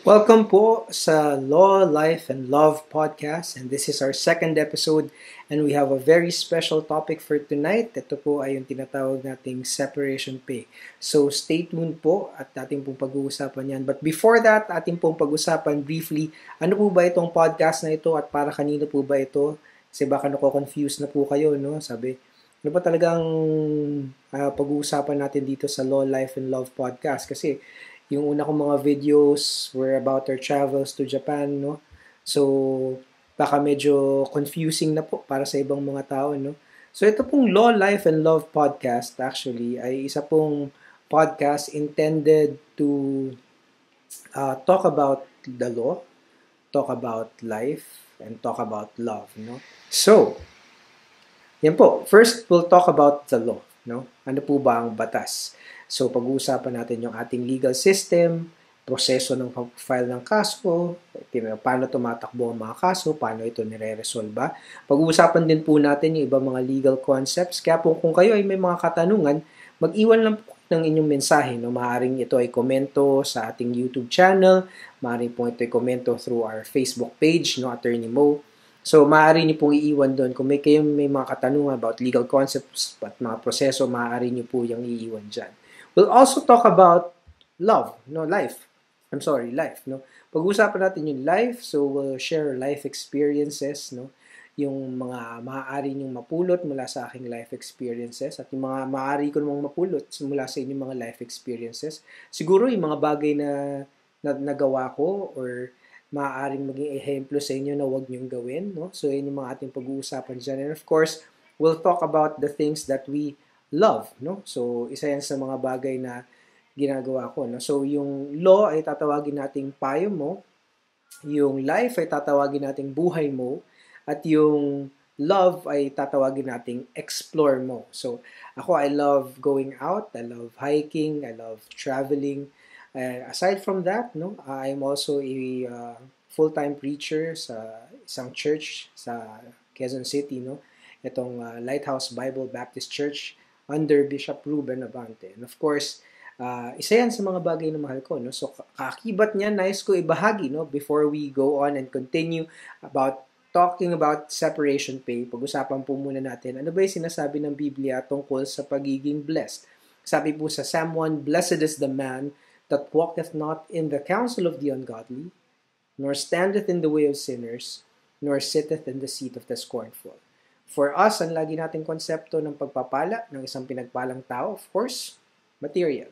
Welcome po sa Law, Life, and Love podcast, and this is our second episode, and we have a very special topic for tonight. Ito po ay yung tinatawag nating separation pay. So stay tuned po at ating pong pag-uusapan yan. But before that, ating pong pag-usapan briefly, ano po ba itong podcast na ito at para kanino po ba ito? Kasi baka nako-confuse na po kayo, no? Sabi, ano ba talagang pag-uusapan natin dito sa Law, Life, and Love podcast? Kasi yung una kong mga videos were about our travels to Japan, no? So, baka medyo confusing na po para sa ibang mga tao, no? So, ito pong Law, Life, and Love podcast actually ay isa pong podcast intended to talk about the law, talk about life, and talk about love, no? So, yan po. First, we'll talk about the law, no? Ano po ba ang batas? So, pag-uusapan natin yung ating legal system, proseso ng pag-file ng kaso, paano tumatakbo ang mga kaso, paano ito nire-resolba. Pag-uusapan din po natin yung ibang mga legal concepts. Kaya po kung kayo ay may mga katanungan, mag-iwan lang po ng inyong mensahe. No? Maaaring ito ay komento sa ating YouTube channel, maaaring po ito ay komento through our Facebook page, no, Attorney Mo. So, maaari niyo pong iiwan doon. Kung may mga katanungan about legal concepts at mga proseso, maaari niyo po yung iiwan dyan. We'll also talk about life. No? Pag-uusapan natin yung life, so we'll share life experiences, no? Yung mga maaari niyong mapulot mula sa aking life experiences at yung mga maaari ko namang mapulot mula sa inyong mga life experiences. Siguro yung mga bagay na nagawa ko or maaaring maging ehemplo sa inyo na huwag niyong gawin, no? So, yun yung mga ating pag-uusapan dyan. And of course, we'll talk about the things that we love, no? So, isa yan sa mga bagay na ginagawa ko, no? So, yung law ay tatawagin nating payo mo, yung life ay tatawagin nating buhay mo, at yung love ay tatawagin nating explore mo. So, ako, I love going out, I love hiking, I love traveling. Aside from that, no, I'm also a full-time preacher sa isang church sa Quezon City, no? Itong Lighthouse Bible Baptist Church under Bishop Ruben Abante. And of course, isa yan sa mga bagay na mahal ko, no? So, kakibat niya, nais ko ibahagi, no? Before we go on and continue about talking about separation pay, pag-usapan po muna natin, ano ba yung sinasabi ng Biblia tungkol sa pagiging blessed? Sabi po sa Psalm 1, "Blessed is the man that walketh not in the counsel of the ungodly, nor standeth in the way of sinners, nor sitteth in the seat of the scornful." For us, ang lagi nating konsepto ng pagpapala ng isang pinagpalang tao, of course, material.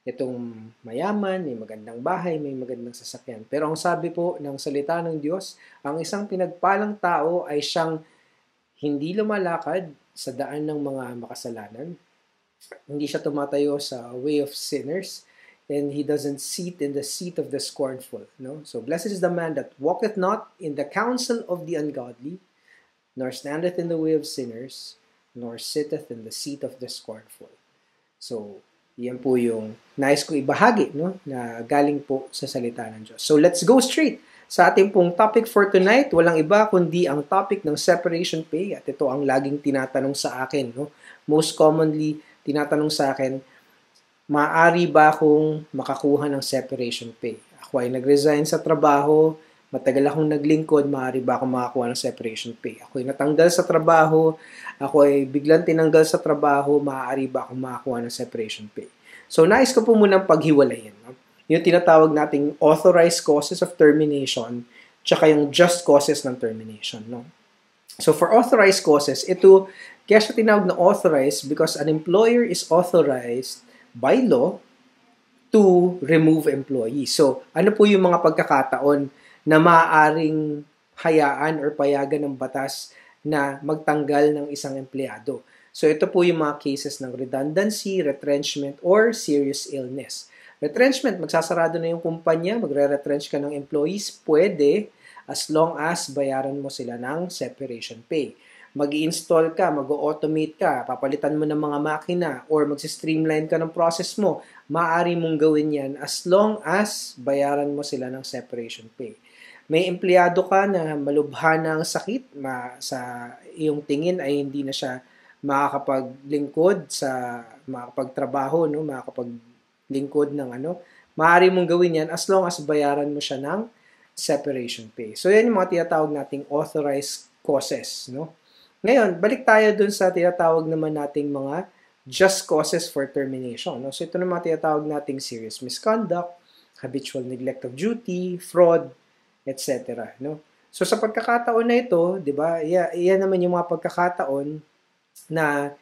Itong mayaman, may magandang bahay, may magandang sasakyan. Pero ang sabi po ng salita ng Diyos, ang isang pinagpalang tao ay siyang hindi lumalakad sa daan ng mga makasalanan, hindi siya tumatayo sa way of sinners, and he doesn't sit in the seat of the scornful. No? So, blessed is the man that walketh not in the counsel of the ungodly, nor standeth in the way of sinners, nor sitteth in the seat of the scornful. So, yan po yung nais ko ibahagi, no? Na galing po sa salita ng Diyos. So, let's go straight sa ating pong topic for tonight. Walang iba kundi ang topic ng separation pay. At ito ang laging tinatanong sa akin, no? Most commonly, tinatanong sa akin, maaari ba akong makakuha ng separation pay? Ako ay nag-resign sa trabaho, matagal akong naglingkod, maaari ba akong makakuha ng separation pay? Ako ay natanggal sa trabaho, ako ay biglang tinanggal sa trabaho, maaari ba akong makakuha ng separation pay? So, nais ko po munang paghiwalayin. No? Yung tinatawag nating authorized causes of termination, tsaka yung just causes ng termination. No? So, for authorized causes, ito, kaya siya tinawag na authorized because an employer is authorized by law to remove employees. So, ano po yung mga pagkakataon na maaaring hayaan or payagan ng batas na magtanggal ng isang empleyado? So, ito po yung mga cases ng redundancy, retrenchment, or serious illness. Retrenchment, magsasarado na yung kumpanya, magre-retrench ka ng employees, pwede as long as bayaran mo sila ng separation pay. Mag-i-install ka, mag-automate ka, papalitan mo ng mga makina, or mag-streamline ka ng process mo, maaari mong gawin yan as long as bayaran mo sila ng separation pay. May empleyado ka na malubha ng sakit, sa iyong tingin ay hindi na siya makakapaglingkod makakapagtrabaho, no, makakapaglingkod ng maaari mong gawin yan as long as bayaran mo siya ng separation pay. So, yan yung mga tinatawag nating authorized causes, no? Ngayon, balik tayo dun sa tinatawag naman nating mga just causes for termination, no? So, ito naman tinatawag nating serious misconduct, habitual neglect of duty, fraud, etc., no? So, sa pagkakataon na ito, di ba, yan naman yung mga pagkakataon na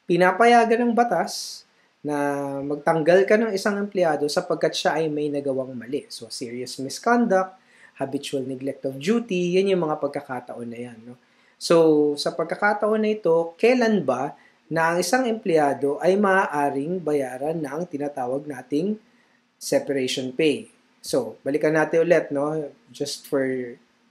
pinapayagan ng batas na magtanggal ka ng isang empleyado sapagkat siya ay may nagawang mali. So, serious misconduct, habitual neglect of duty, yan yung mga pagkakataon na yan. No? So, sa pagkakataon na ito, kailan ba na ang isang empleyado ay maaaring bayaran ng tinatawag nating separation pay? So, balikan natin ulit, no? Just for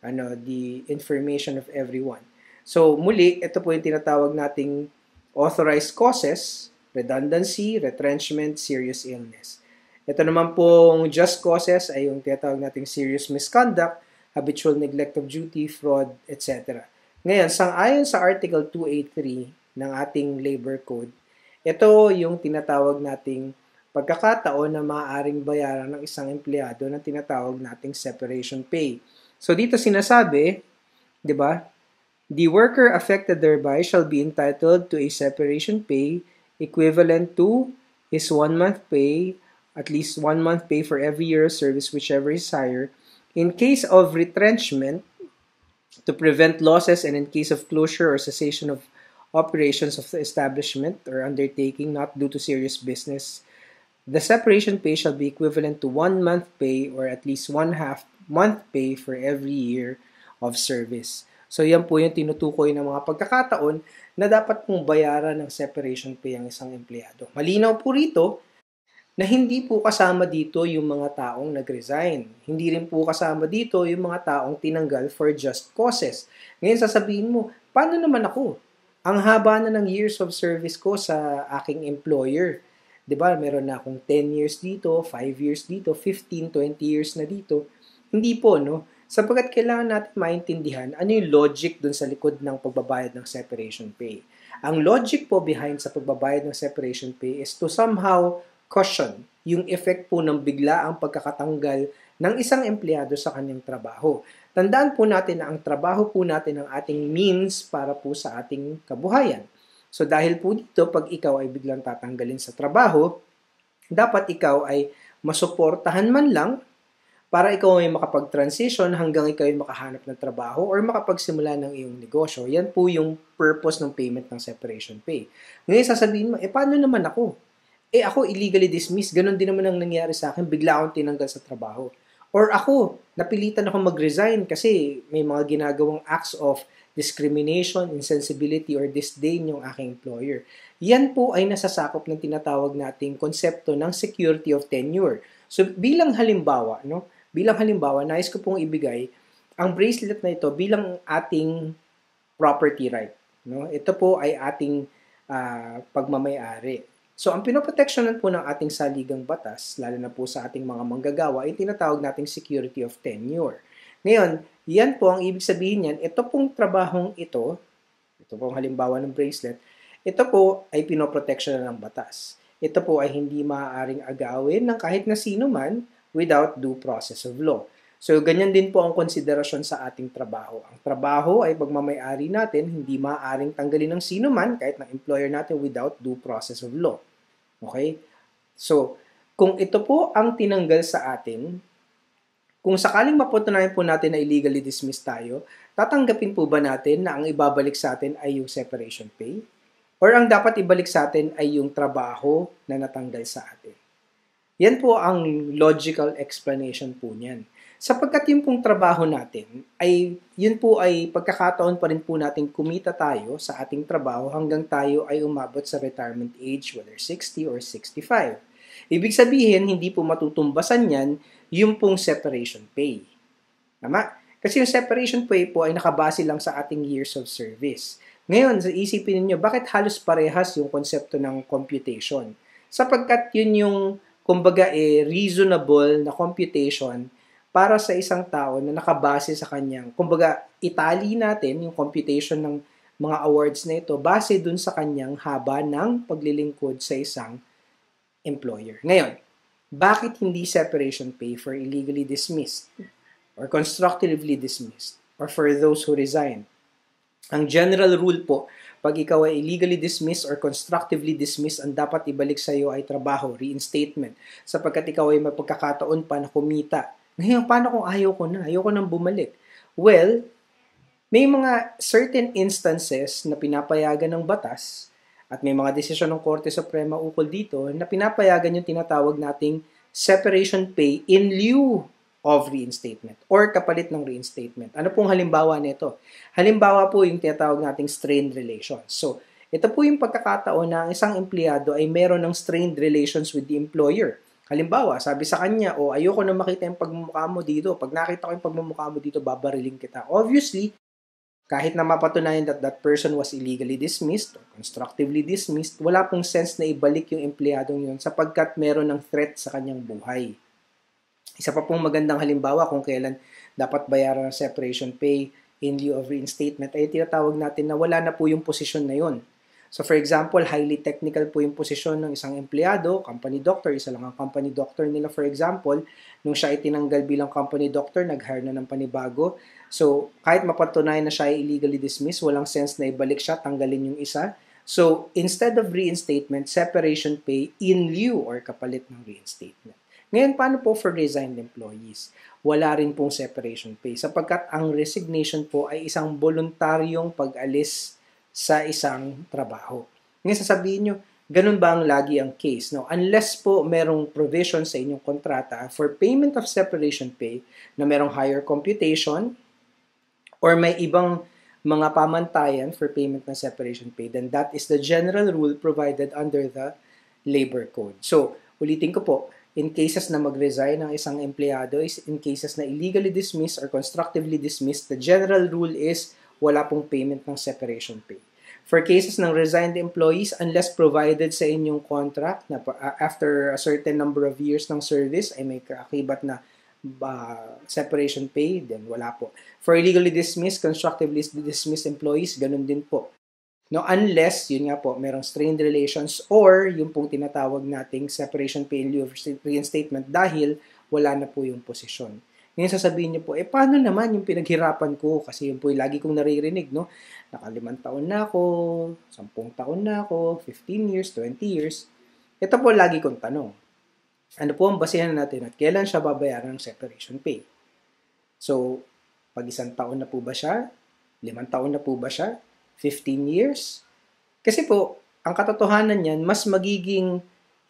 the information of everyone. So, muli, ito po yung tinatawag nating authorized causes, redundancy, retrenchment, serious illness. Ito naman pong just causes ay yung tinatawag nating serious misconduct, habitual neglect of duty, fraud, etc. Ngayon, sang-ayon sa Article 283 ng ating Labor Code, ito yung tinatawag nating pagkakataon na maaaring bayaran ng isang empleyado na tinatawag nating separation pay. So, dito sinasabi, di ba, the worker affected thereby shall be entitled to a separation pay equivalent to his 1 month pay, at least 1 month pay for every year of service, whichever is higher, in case of retrenchment, to prevent losses, and in case of closure or cessation of operations of the establishment or undertaking not due to serious business, the separation pay shall be equivalent to 1 month pay or at least 1/2 month pay for every year of service. So, yan po yung tinutukoy ng mga pagkakataon na dapat pong bayaran ng separation pay ang isang empleyado. Malinaw po rito na hindi po kasama dito yung mga taong nag-resign. Hindi rin po kasama dito yung mga taong tinanggal for just causes. Ngayon sasabihin mo, paano naman ako? Ang haba na ng years of service ko sa aking employer. 'Di ba? Meron na akong 10 years dito, 5 years dito, 15, 20 years na dito. Hindi po, no? Sapagkat kailangan natin maintindihan ano yung logic dun sa likod ng pagbabayad ng separation pay. Ang logic po behind sa pagbabayad ng separation pay is to somehow cushion yung effect po ng biglaang pagkakatanggal ng isang empleyado sa kanyang trabaho. Tandaan po natin na ang trabaho po natin ang ating means para po sa ating kabuhayan. So dahil po dito, pag ikaw ay biglang tatanggalin sa trabaho, dapat ikaw ay masuportahan man lang para ikaw ay makapag-transition hanggang ikaw ay makahanap ng trabaho or makapagsimula ng iyong negosyo. Yan po yung purpose ng payment ng separation pay. Ngayon sasabihin mo, paano naman ako? Ako illegally dismissed, ganun din naman ang nangyari sa akin, bigla akong tinanggal sa trabaho. Or ako, napilitan ako mag-resign kasi may mga ginagawang acts of discrimination, insensibility, or disdain yung aking employer. Yan po ay nasasakop ng tinatawag nating konsepto ng security of tenure. So bilang halimbawa, nais ko pong ibigay ang bracelet na ito bilang ating property right. No? Ito po ay ating pagmamay-ari. So, ang pinoproteksyonan po ng ating saligang batas, lalo na po sa ating mga manggagawa, ay tinatawag nating security of tenure. Ngayon, yan po ang ibig sabihin niyan, ito pong trabahong ito pong halimbawa ng bracelet, ito po ay pinoproteksyonan ng batas. Ito po ay hindi maaaring agawin ng kahit na sino man without due process of law. So, ganyan din po ang konsiderasyon sa ating trabaho. Ang trabaho ay pagmamay-ari natin, hindi maaaring tanggalin ng sino man, kahit ng employer natin, without due process of law. Okay? So, kung ito po ang tinanggal sa atin, kung sakaling mapatunayan po natin na illegally dismissed tayo, tatanggapin po ba natin na ang ibabalik sa atin ay yung separation pay? Or ang dapat ibalik sa atin ay yung trabaho na natanggal sa atin? Yan po ang logical explanation po niyan. Sapagkat yung pong trabaho natin, yun po ay pagkakataon pa rin po natin kumita tayo sa ating trabaho hanggang tayo ay umabot sa retirement age, whether 60 or 65. Ibig sabihin, hindi po matutumbasan yan yung pong separation pay. Tama? Kasi yung separation pay po ay nakabase lang sa ating years of service. Ngayon, isipin niyo bakit halos parehas yung konsepto ng computation? Sapagkat yun yung, kumbaga, reasonable na computation para sa isang tao na nakabase sa kanyang, kumbaga, itali natin yung computation ng mga awards na ito base dun sa kanyang haba ng paglilingkod sa isang employer. Ngayon, Bakit hindi separation pay for illegally dismissed or constructively dismissed or for those who resign? Ang general rule po, pag ikaw ay illegally dismissed or constructively dismissed, ang dapat ibalik sa iyo ay trabaho, reinstatement, sapagkat ikaw ay mapagkakataon pa na kumita. Ngayon, paano kung ayaw ko na? Ayaw ko nang bumalik. Well, may mga certain instances na pinapayagan ng batas at may mga desisyon ng Korte Suprema ukol dito na pinapayagan yung tinatawag nating separation pay in lieu of reinstatement or kapalit ng reinstatement. Ano pong halimbawa nito? Halimbawa po yung tinatawag nating strained relations. So, ito po yung pagkakataon na ang isang empleyado ay meron ng strained relations with the employer. Halimbawa, sabi sa kanya, ayoko na makita yung pagmumukha mo dito. Pag nakita ko yung pagmumukha mo dito, babariling kita. Obviously, kahit na mapatunayan that person was illegally dismissed or constructively dismissed, wala pong sense na ibalik yung empleyadong yun sapagkat meron ng threat sa kanyang buhay. Isa pa pong magandang halimbawa kung kailan dapat bayaran ng separation pay in lieu of reinstatement ay tinatawag natin na wala na po yung posisyon na yun. So for example, highly technical po yung posisyon ng isang empleyado, company doctor, isa lang ang company doctor nila for example, nung siya itinanggal bilang company doctor, nag-hire na ng panibago. So kahit mapatunayan na siya ay illegally dismissed, walang sense na ibalik siya, tanggalin yung isa. So instead of reinstatement, separation pay in lieu or kapalit ng reinstatement. Ngayon, paano po for resigned employees? Wala rin pong separation pay sapagkat ang resignation po ay isang voluntaryong pag-alis sa isang trabaho. Ngayon, sasabihin nyo, ganun ba ang lagi ang case? No? Unless po merong provision sa inyong kontrata for payment of separation pay na merong higher computation or may ibang mga pamantayan for payment ng separation pay, then that is the general rule provided under the labor code. So, ulitin ko po, in cases na mag-resign ang isang empleyado, is in cases na illegally dismissed or constructively dismissed, the general rule is wala pong payment ng separation pay. For cases ng resigned employees, unless provided sa inyong contract na after a certain number of years ng service ay may kaakibat na separation pay, then wala po. For illegally dismissed, constructively dismissed employees, ganun din po. No, unless, yun nga po, merong strained relations or yung pong tinatawag nating separation pay in lieu of reinstatement dahil wala na po yung posisyon. Ngayon sasabihin niyo po, paano naman yung pinaghirapan ko? Kasi yun po yung lagi kong naririnig, no? Naka 5 taon na ako, 10 taon na ako, 15 years, 20 years. Ito po lagi kong tanong. Ano po ang basehan natin at kailan siya babayaran ng separation pay? So, pag 1 taon na po ba siya? 5 taon na po ba siya? 15 years? Kasi po, ang katotohanan niyan, mas magiging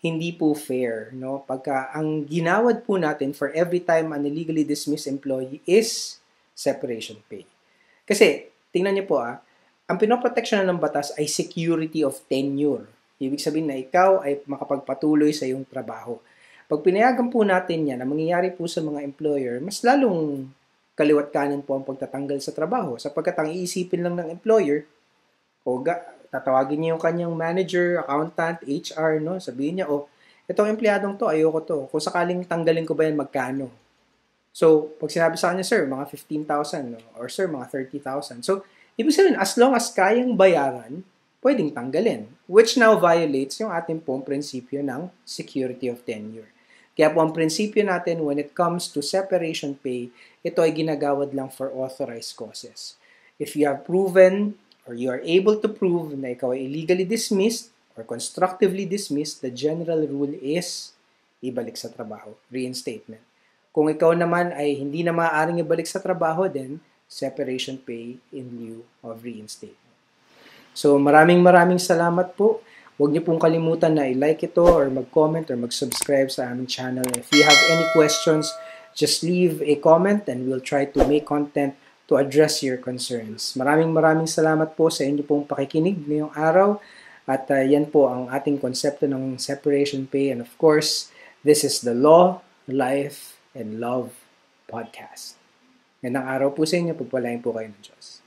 hindi po fair, no? Pagka ang ginawad po natin for every time an illegally dismissed employee is separation pay. Kasi, tingnan niyo po ang pinoproteksyonan ng batas ay security of tenure. Ibig sabihin na ikaw ay makapagpatuloy sa iyong trabaho. Pag pinayagan po natin yan, ang mangyayari po sa mga employer, mas lalong kaliwat kanan po ang pagtatanggal sa trabaho. Sapagkat ang iisipin lang ng employer, tatawagin niya yung kanyang manager, accountant, HR, no? Sabihin niya, itong empleyadong to, ayoko to. Kung sakaling tanggalin ko ba yan, magkano? So, pag sinabi sa kanya, sir, mga 15,000, no? Or sir, mga 30,000. So, ibig sabihin, as long as kayang bayaran, pwedeng tanggalin. Which now violates yung ating pong prinsipyo ng security of tenure. Kaya po ang prinsipyo natin when it comes to separation pay, ito ay ginagawad lang for authorized causes. If you have proven or you are able to prove na ikaw ay illegally dismissed or constructively dismissed, the general rule is ibalik sa trabaho, reinstatement. Kung ikaw naman ay hindi na maaaring ibalik sa trabaho, then separation pay in lieu of reinstatement. So maraming salamat po. Huwag niyo pong kalimutan na i-like ito or mag-comment or mag-subscribe sa aming channel. If you have any questions, just leave a comment and we'll try to make content to address your concerns. Maraming salamat po sa inyo pong pakikinig ngayong araw. At yan po ang ating konsepto ng separation pay. And of course, this is the Law, Life, and Love podcast. Ngayong araw po sa inyo, pagpalain po kayo ng Diyos.